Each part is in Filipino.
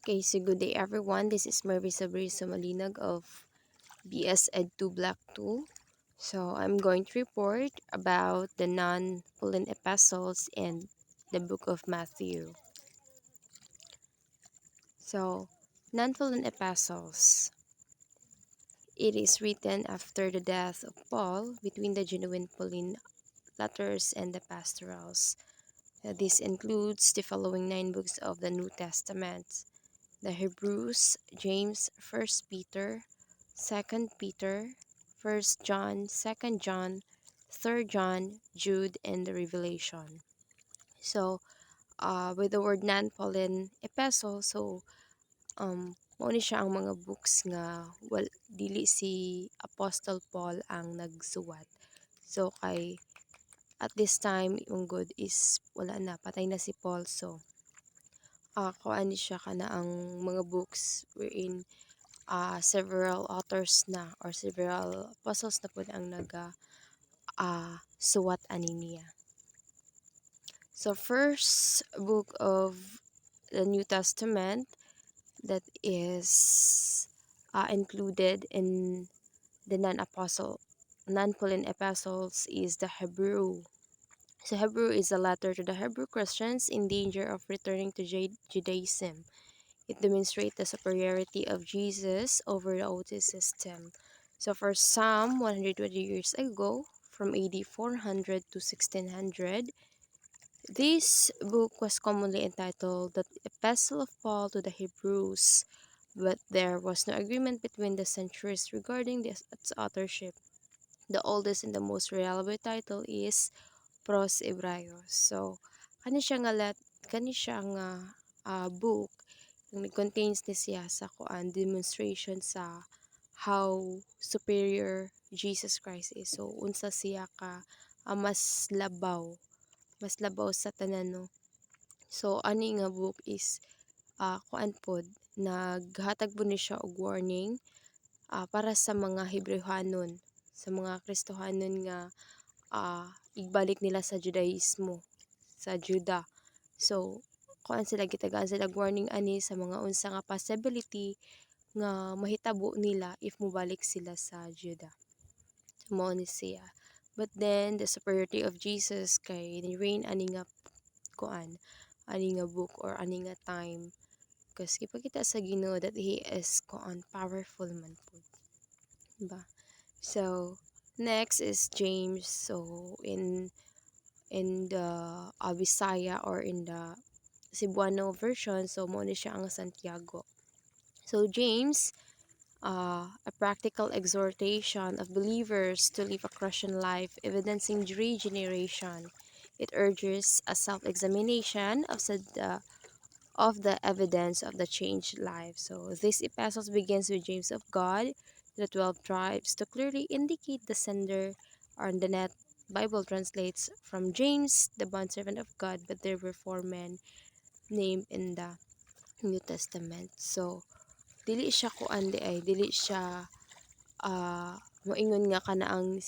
Okay, so good day everyone. This is Mervy Sabrisa Malinag of BS Ed2 Black 2. So I'm going to report about the non-Pauline epistles in the book of Matthew. So, non-Pauline epistles. It is written after the death of Paul between the genuine Pauline letters and the pastorals. This includes the following 9 books of the New Testament: the Hebrews, James, First Peter, Second Peter, First John, Second John, Third John, Jude, and the Revelation. So, with the word non-Pauline epistle, so mao ni siya ang mga books nga dili si Apostle Paul ang nagsuwat. So kay at this time yung good is wala na, patay na si Paul. So kuan ni siya kana ang mga books wherein several authors na or several apostles na po ang suwat ani niya. So first book of the New Testament that is included in the non-Pauline epistles is the Hebrew. So Hebrew is a letter to the Hebrew Christians in danger of returning to Judaism. It demonstrates the superiority of Jesus over the old system. So for some 120 years ago, from AD 400 to 1600, this book was commonly entitled the Epistle of Paul to the Hebrews, but there was no agreement between the centuries regarding its authorship. The oldest and the most reliable title is Pros Hebraios. So, kani siya nga book yung contains ni siya sa demonstration sa how superior Jesus Christ is. So, unsa siya ka mas labaw sa tanan, no? So, ani nga book is kuan pod, naghatag po ni siya og warning para sa mga Hebrehanon, sa mga Kristohanon nga igbalik nila sa Judaismo, sa Juda. So, kuan sila gitagaan sila warning ani sa mga unsa nga possibility nga mahitabo nila if mubalik sila sa Juda. So, mao ni siya. But then the superiority of Jesus kay ni reign ani nga book or ani nga time, kasi ipakita sa Ginoo that he is powerful man po, diba? So next is James. So in the Bisaya or in the Cebuano version, so mo ni siya ang Santiago. So James, a practical exhortation of believers to live a Christian life, evidencing regeneration. It urges a self-examination of the evidence of the changed life. So this epistle begins with James of God, the 12 tribes, to clearly indicate the sender, or the net Bible translates from James, the bondservant of God, but there were 4 men named in the New Testament. So dili siya dili siya moingon nga kanaang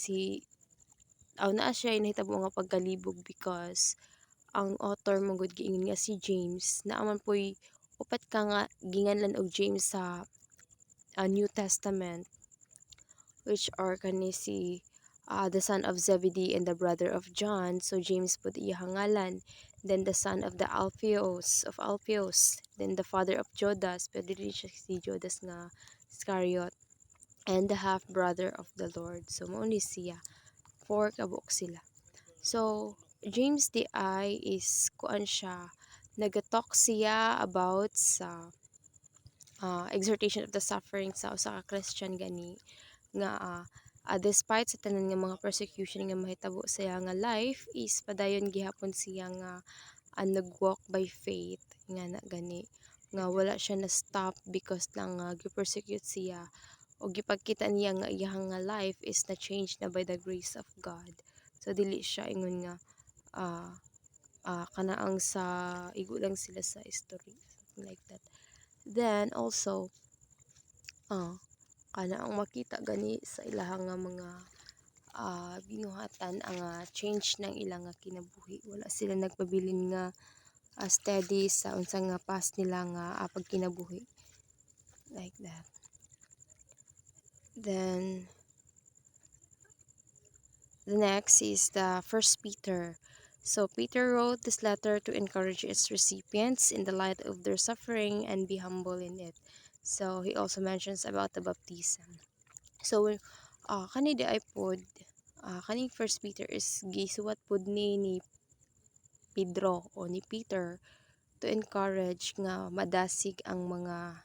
naa siya nahitabo nga pagkalibog, because ang author mong gud giingon nga si James naaman po'y upat ka nga ginganlan og James sa New Testament, which are the son of Zebedee and the brother of John. So James pud iyang ngalan. Then the son of Alphaeus, then the father of Judas, pero dili siya si Judas nga Iscariot, and the half brother of the Lord. So mao ni siya, 4 kabuok sila. So James di ay is nagatalk siya about sa exhortation of the suffering sa usa ka Christian gani nga despite sa tanan nga mga persecution nga mahitabo sa iya nga life, is padayon gihapon siya nga nag-walk by faith nga na gani, nga wala siya na stop because lang gi-persecute siya, o gipagkita niya nga iyang nga life is na change na by the grace of God. So dili siya ingon nga kanaang sa igo lang sila sa history, something like that. Then also kanaang makita gani sa ilahang nga mga binuhatan ang change ng ilang nga kinabuhi. Wala sila nagpabilin nga steady sa unsang nga past nila nga pagkinabuhi, like that. Then the next is the First Peter. So Peter wrote this letter to encourage its recipients in the light of their suffering and be humble in it. So he also mentions about the baptism. So kani di ay pod kaning First Peter is gisuwat pod ni Pedro o ni Peter to encourage nga madasig ang mga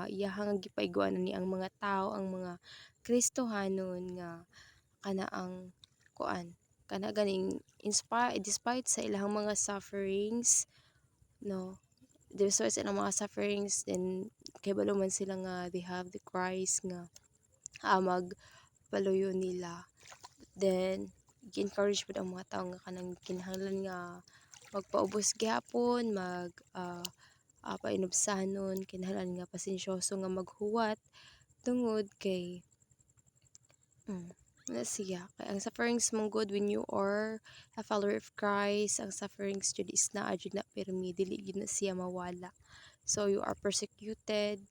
iyahang gipaigwanan ni ang mga tao, ang mga Kristohanon nga kana ang kuan kana ganing inspire despite sa ilang mga sufferings, no, despite sa ilang mga sufferings, then kabalo man sila nga they have the Christ nga magpaluyo nila. Then gi-encourage pud ang mga tao nga kanang kinahanglan nga magpaubos gihapon, painubsanon, kinahanglan nga pasensyoso nga maghuwat tungod kay na siya kay ang sufferings mong good when you are a follower of Christ, ang sufferings jud is naa jud na pirmi, dili gid na siya mawala. So you are persecuted,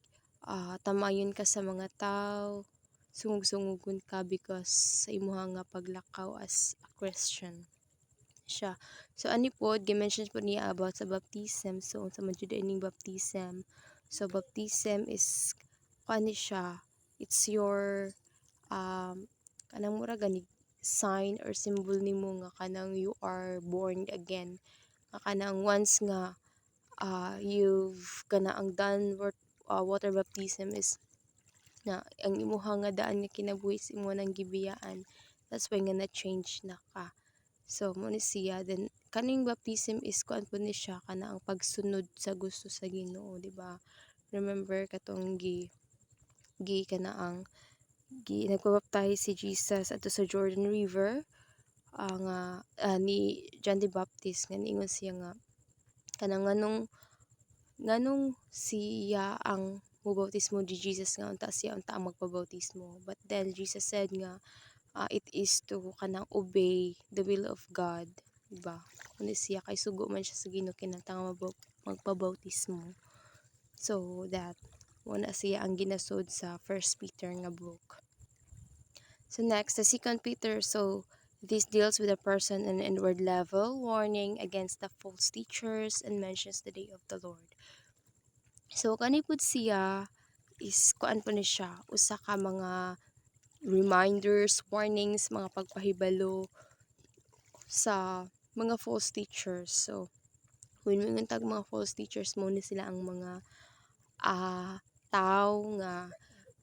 tamayon ka sa mga tao, sungog-sungogon ka because sa imuha nga paglakaw as a Christian siya. So ani pod gi-mention po niya about sa baptism. So unsa man jud ining baptism? So baptism is kani siya, it's your kanang mura gani sign or symbol nimo nga kanang you are born again. Nga kanang once nga you've kana ang done water baptism is na ang imuha nga daan nga kinabuhi sa imo nang gibiyaan, that's why nga na-change na ka. So mo ni siya, then kaning baptism is kuan po ni siya kana ang pagsunod sa gusto sa Ginoo, di ba? Remember katong kana ang nagpabaptize si Jesus adto sa Jordan River nga ni John the Baptist nga niingon siya nga kanang nganong siya ang mubautismo di Jesus nga unta siya unta ang magpabautismo, but then Jesus said nga it is to kanang obey the will of God, diba? Kundi siya kay sugo man siya sa Ginoo kinahanglan magpabautismo. So that wala siya ang ginasod sa First Peter nga book. So next, the Second Peter. So this deals with a person on an inward level, warning against the false teachers and mentions the day of the Lord. So kani pud siya is kuan po ni siya usa ka mga reminders, warnings, mga pagpahibalo sa mga false teachers. So when mingon tag mga false teachers mo ni sila ang mga tao nga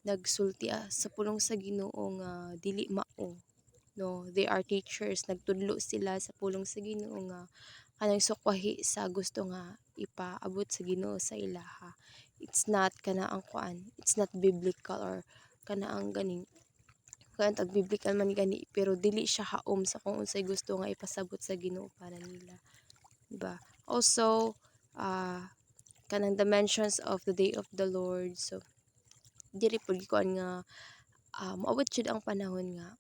nagsulti sa pulong sa Ginoo nga dili mao, no, they are teachers, nagtudlo sila sa pulong sa Ginoo nga kanang sukwahi sa gusto nga ipaabot sa Ginoo sa ilaha. It's not kana ang kuan, it's not biblical or kana ang ganing kuan tag biblical man gani pero dili siya haom sa kung unsay gusto nga ipasabot sa Ginoo para nila, diba? Also kanang dimensions of the day of the Lord. So diri pud kuan nga moabot jud ang panahon nga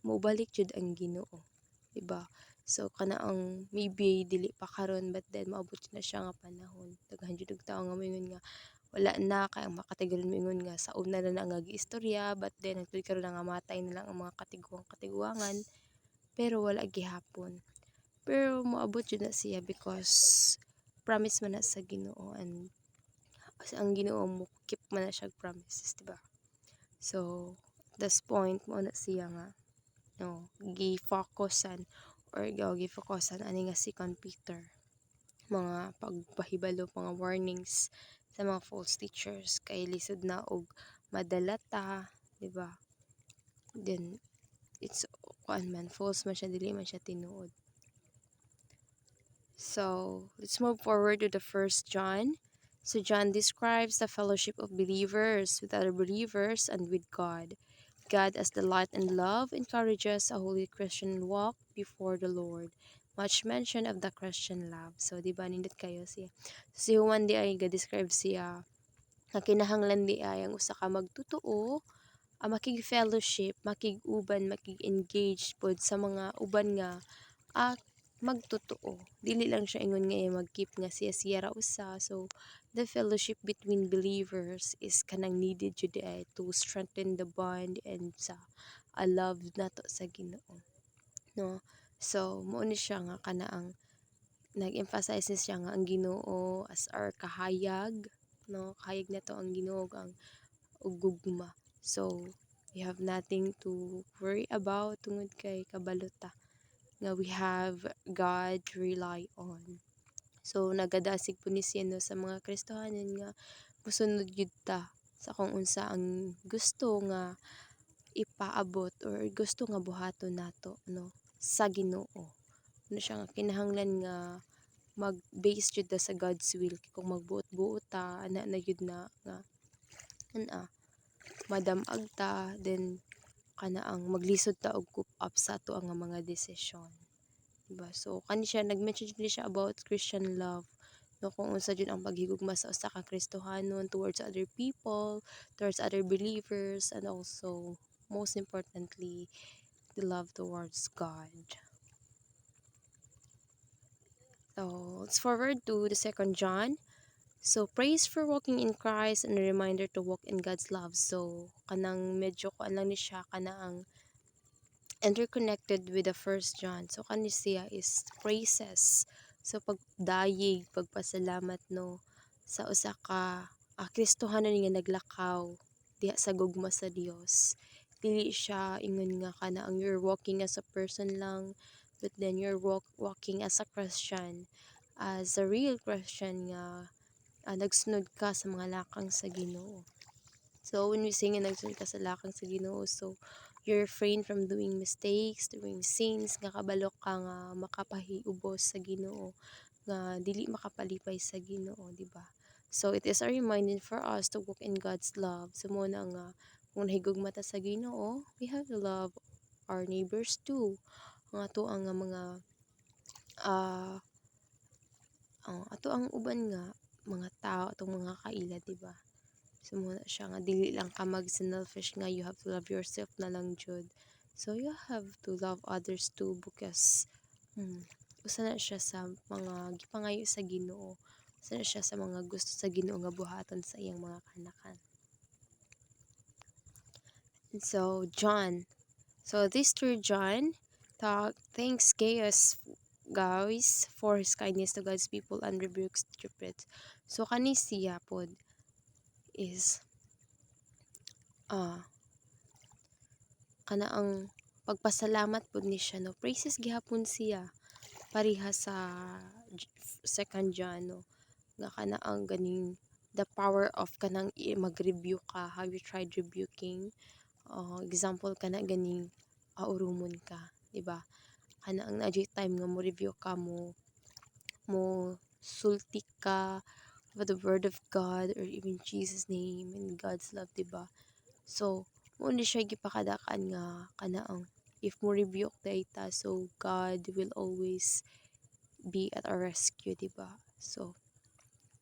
mobalik jud ang Ginoo, diba? So kana ang maybe dili pa karon, but then maabot na siya nga panahon daghan jud og tawo nga moingon nga wala na kay ang makatigayon moingon nga sa una na nga giistorya, but then nagtuloy karon nga matay na lang ang mga katiguangan pero wala gihapon. Pero moabot jud na siya because promise man na sa Ginoo, and ang Ginoo mo keep man na siya promises, diba? So this point mo na siya nga no gi-focusan or gi-focusan ani nga Second Peter, mga pagpahibalo, mga warnings sa mga false teachers kay lisod na og madalata, diba? Then it's kuan man false man siya, dili man siya tinuod. So let's move forward to the First John. So John describes the fellowship of believers with other believers and with God. God as the light and love encourages a holy Christian walk before the Lord. Much mention of the Christian love. So di ba nindot kayo siya. Si Juan di ay ga-describe siya nga kinahanglan di ay ang usa ka magtotoo, makig-fellowship, makig-uban, makig-engage pod sa mga uban nga magtotoo. Dili lang siya ingon nga mag-keep nga siya ra usa. So the fellowship between believers is kanang needed jud ay to strengthen the bond and sa a love nato sa Ginoo, no? So mo ni siya nga kanaang nag-emphasize ni siya nga ang Ginoo as our kahayag, no? Kahayag nato ang Ginoo ang ug gugma. So we have nothing to worry about tungod kay kabalota nga we have God to rely on. So nagadasig po ni siya no, sa mga Kristohanon nga musunod gyud ta sa kung unsa ang gusto nga ipaabot or gusto nga buhaton nato, no, sa Ginoo. Ano siya nga kinahanglan nga mag-base jud ta sa God's will. Kung magbuot-buot ta ana na gyud na nga ana madam-ag ta, then kana ang maglisod ta og coop up sa ato ang mga desisyon, diba? So kani siya nag-mention din siya about Christian love, no, kung unsa jud ang paghigugma sa usa ka Kristohanon towards other people, towards other believers, and also most importantly the love towards God. So let's forward to the second John. So praise for walking in Christ and a reminder to walk in God's love. So kanang medyo ko lang ni siya kana ang interconnected with the first John. So kani siya is praises. So pagdayeg, pagpasalamat, no, sa usa ka Kristohanon nga naglakaw diha sa gugma sa Dios. Dili siya ingon nga kana ang you're walking as a person lang, but then you're walking as a Christian, as a real Christian nga nagsunod ka sa mga lakang sa Ginoo. So when we sing nga nagsunod ka sa lakang sa Ginoo, so you're refrain from doing mistakes, doing sins nga kabalo ka nga makapahiubos sa Ginoo, nga dili makapalipay sa Ginoo, di ba? So it is a reminder for us to walk in God's love. So mo na nga kung nahigugma ta sa Ginoo, we have to love our neighbors too. Ang ato ang mga uh, ato ang uban nga mga tao, atong mga kaila, di ba? So muna siya nga dili lang ka mag-selfish nga you have to love yourself na lang jud. So you have to love others too because usa na siya sa mga gipangayo sa Ginoo. Usa na siya sa mga gusto sa Ginoo nga buhaton sa iyang mga kanakan. And so John. So this through John thanks Gaius guys for his kindness to God's people and rebukes stupid. So kani siya pod is kana ang pagpasalamat pud ni siya, no, praises gihapon siya pariha sa second John, no, nga kana ang ganing the power of kanang mag-review ka, how you tried rebuking, example kana ganing urumon ka, di ba? Kana ang na time nga mo review ka mo sulti ka with the word of God or even Jesus name and God's love, di ba? So mo ni siya gipakadakan nga kana ang if mo rebuke data, so God will always be at our rescue, di ba? So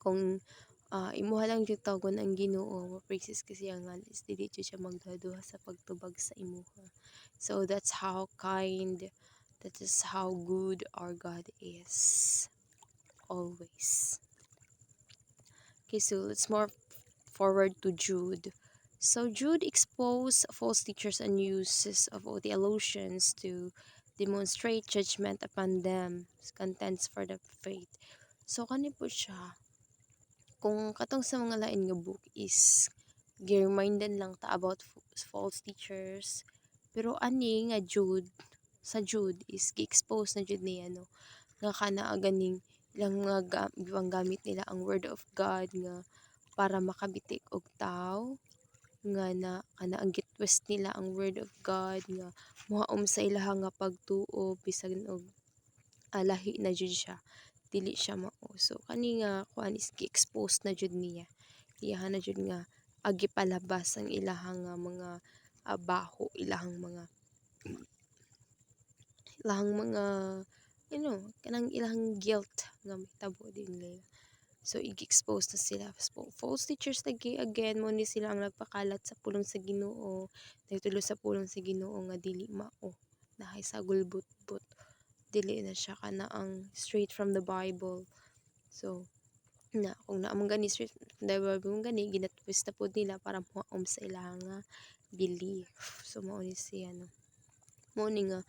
kung imuha lang jud tawgon ang Ginoo, mo praises kasi ang is dili jud siya magduha sa pagtubag sa imuha. So that's how kind, that is how good our God is always. Okay, so let's more forward to Jude. So Jude exposed false teachers and uses of theologians to demonstrate judgment upon them, contents for the faith. So kani po siya, kung katong sa mga lain nga book is gi-remindan lang ta about false teachers, pero ani nga Jude, sa Jude is gi-expose na jud niya, no, nga kana ganing ilang mga gamit nila ang word of God nga para makabitik og tao, nga na kana ang gitwist nila ang word of God nga mohaom sa ilaha nga pagtuo bisan og lahi na jud siya, dili siya mao. So kani nga kuan is gi-expose na jud niya, iyahan na jud nga palabas ang ilahang mga baho, ilahang mga kanang ilahang guilt nga mitabo din nila. So i-expose na sila. So, false teachers lagi again mo ni sila ang nagpakalat sa pulong sa Ginoo, dahil sa pulong sa Ginoo nga dili mao, nahay sa gulbutbut, dili na siya kana ang straight from the Bible. So na kung naamang gani straight from the Bible mong gani ginatwist na pud nila para maom sa ilang nga belief. So mao ni siya no. Mao ni nga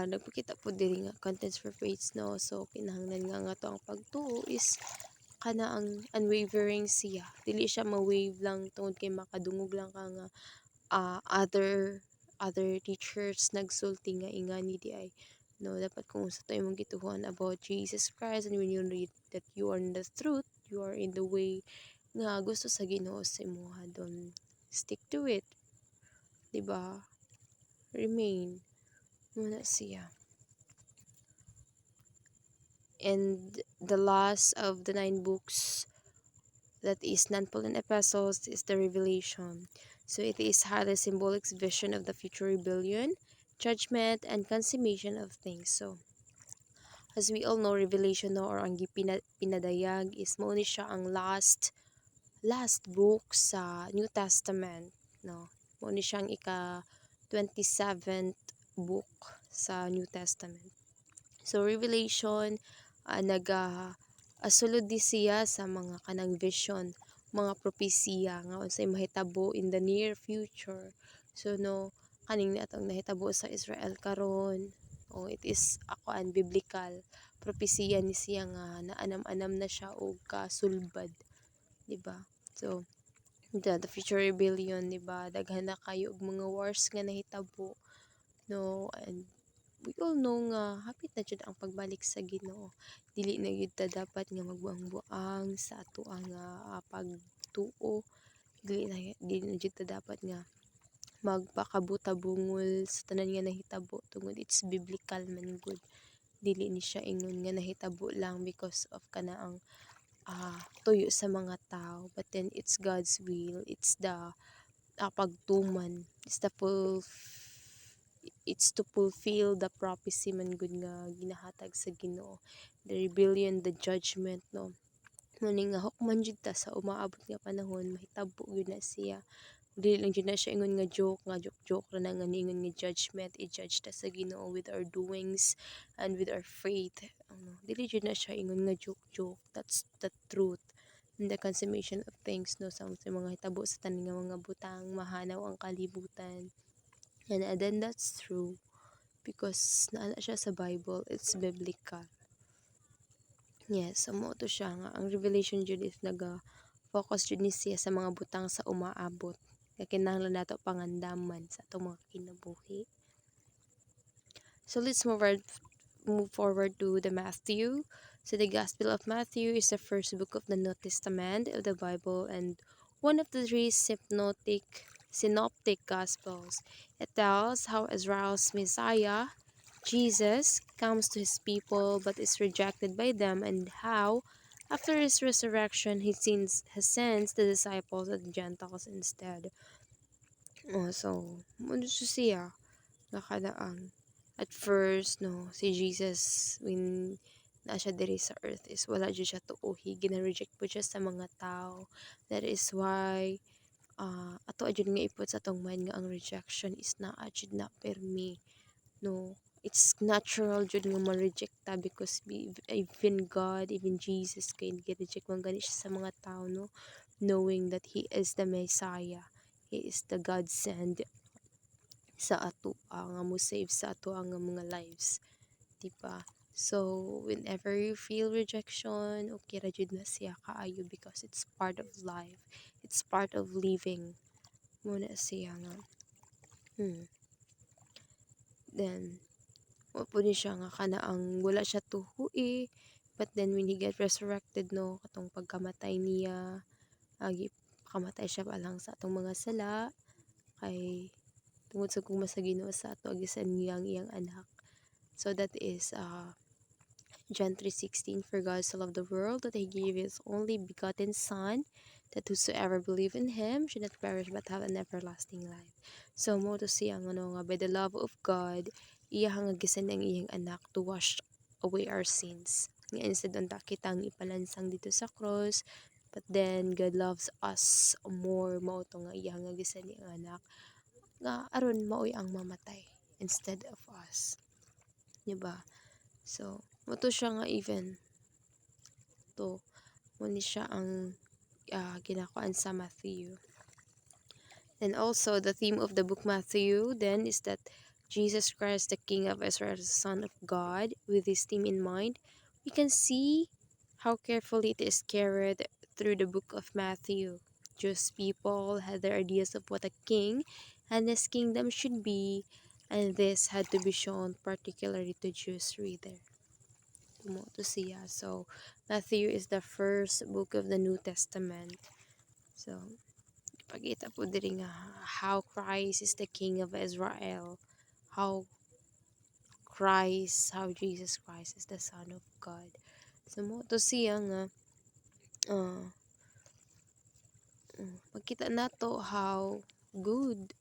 nagpakita po diri nga contents for faith no. So kinahanglan nga nga to ang pagtuo is kana ang unwavering siya. Dili siya ma-wave lang tungod kay makadungog lang ka nga other teachers nagsulti nga ingani di ay no dapat kung sa tayo mong gituhuan about Jesus Christ, and when you read that you are in the truth, you are in the way nga gusto sa Ginoo sa imuha, don stick to it, di ba? Remain muna siya. And the last of the 9 books, that is non-Pauline epistles, is the Revelation. So it is highly symbolic vision of the future rebellion, judgment, and consummation of things. So as we all know, Revelation no, or ang pinadayag is mo ni siya ang last book sa New Testament no. Mo ni siya ang ika 27th book sa New Testament. So Revelation sulod di siya sa mga kanang vision, mga propesiya nga unsay mahitabo in the near future. So no kaning atong nahitabo sa Israel karon, it is ako biblical propesiya ni siya nga naanam-anam na siya og kasulbad, di ba? So the future rebellion, di ba? Daghan na kayo og mga wars nga nahitabo no, and we all know nga hapit na jud ang pagbalik sa Ginoo. Dili na gyud ta dapat nga magbuang-buang sa ato ang pagtuo. Dili na jud ta dapat nga magpakabuta-bungol sa tanan nga nahitabo tungod it's biblical man good. Dili ni siya ingon nga nahitabo lang because of kanaang tuyo sa mga tao, but then it's God's will, it's the pagtuman, it's to fulfill the prophecy man gud nga ginahatag sa Ginoo, the rebellion, the judgment no. Muni nga hukman jud ta sa umaabot nga panahon mahitabo gyud na siya. Dili lang jud na siya ingon nga joke ra na nga niingon nga judgment, i-judge ta sa Ginoo with our doings and with our faith. Dili jud na siya ingon nga joke. That's the truth and the consummation of things no, sa mga hitabo sa tanan nga mga butang mahanaw ang kalibutan. And then that's true because naana siya sa Bible, it's biblical. Yes, mo to siya nga ang Revelation jud is focus jud ni siya sa mga butang sa umaabot. Kaya kinahanglan nato pangandaman sa atong mga kinabuhi. So let's move forward to the Matthew. So the Gospel of Matthew is the first book of the New Testament of the Bible and one of the 3 synoptic Gospels. It tells how Israel's Messiah, Jesus, comes to his people but is rejected by them, and how, after his resurrection, he sends the disciples and the Gentiles instead. So, ano siya? Nakadaang. At first, no, si Jesus, when na siya diri sa earth, is wala dyan siya tuuhi. Gina-reject po siya sa mga tao. That is why, ato adyan nga ipot sa tong mind nga ang rejection is na adyan na permi. No, it's natural jud nga ma-reject ta because even God, even Jesus kay gi-reject man gani siya sa mga tao no, knowing that he is the Messiah, he is the God sent sa ato nga mo save sa ato ang mga lives, diba? So whenever you feel rejection, okay ra jud na siya kaayo because it's part of life, it's part of living muna siya nga. Then po ni siya nga kanaang wala siya tuhui, but then when he get resurrected no, katong pagkamatay niya, kamatay siya pa lang sa atong mga sala kay tungod sa kung sa Ginoo sa ato agisan niyang iyang anak. So that is John 3:16, for God so loved the world that he gave his only begotten Son, that whosoever believe in him should not perish but have an everlasting life. So mo to siya nga by the love of God, iya nga gisan ang iyang anak to wash away our sins. Nga instead unta kitang ipalansang dito sa cross, but then God loves us more, mao to nga iya nga gisan ang anak nga aron maoy ang mamatay instead of us, diba? So, moto siya nga even to muni siya ang ginakuan sa Matthew. And also the theme of the book Matthew then is that Jesus Christ, the King of Israel, the Son of God. With this theme in mind, we can see how carefully it is carried through the book of Matthew. Jewish people had their ideas of what a king and his kingdom should be, and this had to be shown particularly to Jewish reader. To siya. So, Matthew is the first book of the New Testament. So, pagita po diri nga how Christ is the King of Israel. How Jesus Christ is the Son of God. So, mo to siya nga uh, makita nato how good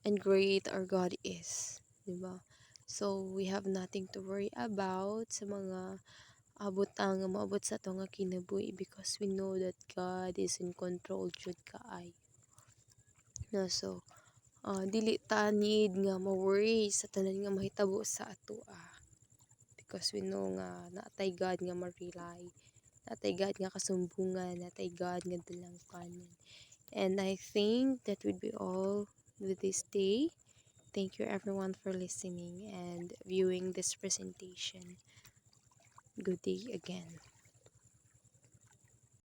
and great our God is, diba? So we have nothing to worry about sa mga abot ang maabot sa ato nga kinabuhi because we know that God is in control jud kaay. No, so dili ta need nga ma-worry sa tanan nga mahitabo sa ato because we know nga naatay God nga ma-rely, naatay God nga kasumbungan, naatay God nga dalangpanan. And I think that would be all with this day. Thank you everyone for listening and viewing this presentation. Good day again.